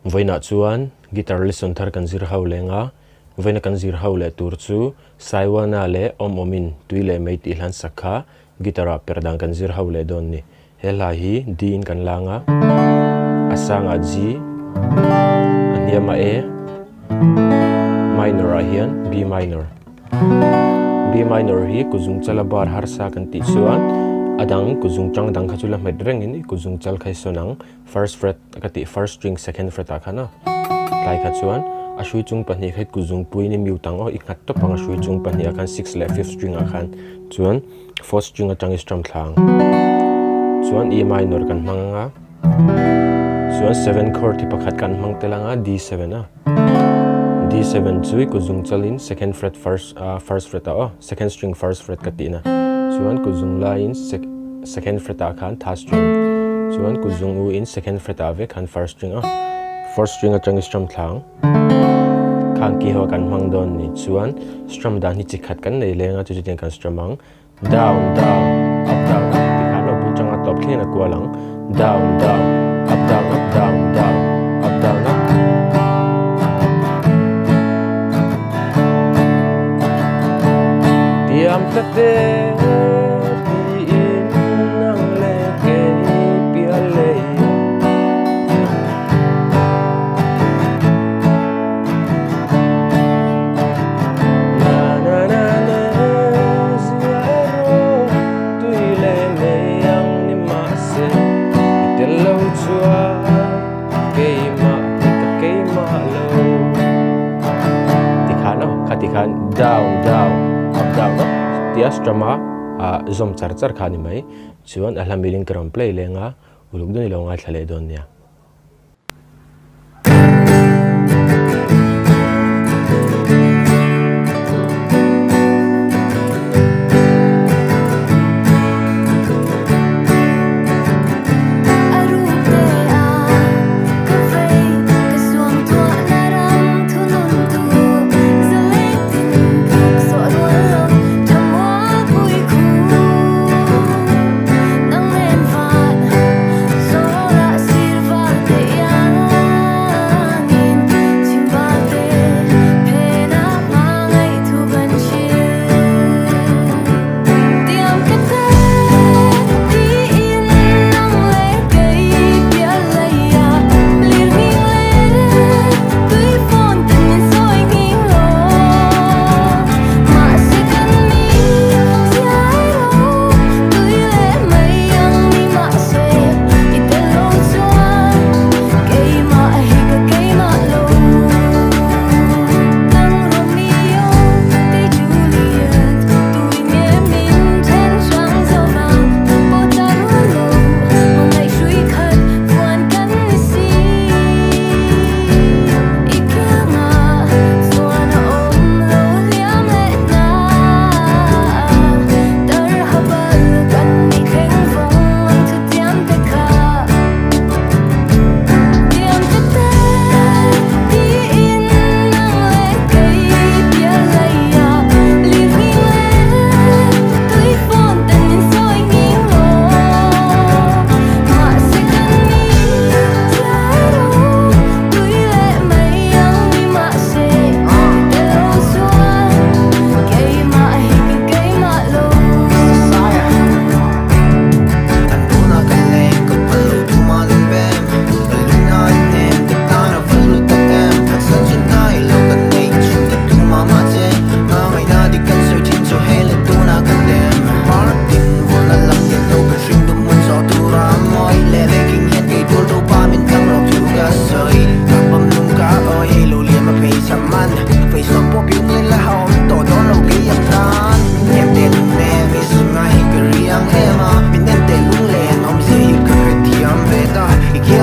voina chuan guitar lesson thar kan zir hau lenga voina kan zir hau le tur chu SaiWanah le Omomin tuile mei ti hlan sakha guitar Perhdan kan zir hau le don ni hela hi D in kan langa asanga G aniama A minor a hian B minor hi kuzung chala bar har sa kan ti chuan adang kuzung chang dang khachula met reng in kuzung chal khai sonang first fret akati first string second fret akhana lai kha chuan a shui chung pani khai kuzung pui ni miu tang o ikhat to panga shui chung pani akan 6 le 5th string akhan chuan 4th string atang strum thlang chuan E minor kan hmanga chuan 7 chord ti pakhat kan hmang telanga D7 a D7 chui kuzung chalin second fret first fret a second string first fret katina chuan kuzung la in second fret a khan third string chuan kuzung u in second fret a ve khan first string a fourth string atang strum thlang khan ki ho kan hmang don ni chuan strum dan hi chi khat kan nei lenga chu chu kan strum ang down down up down up ti khan lo bu changa top thena kwalang down down up down up down down up down up tiam ta te down down up down up tia strama zom char char khani mai chuan alhamiling kram play lenga uluk doni longa thlale don nia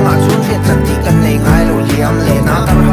Hãy subscribe cho kênh Ghiền Mì Gõ để không bỏ lỡ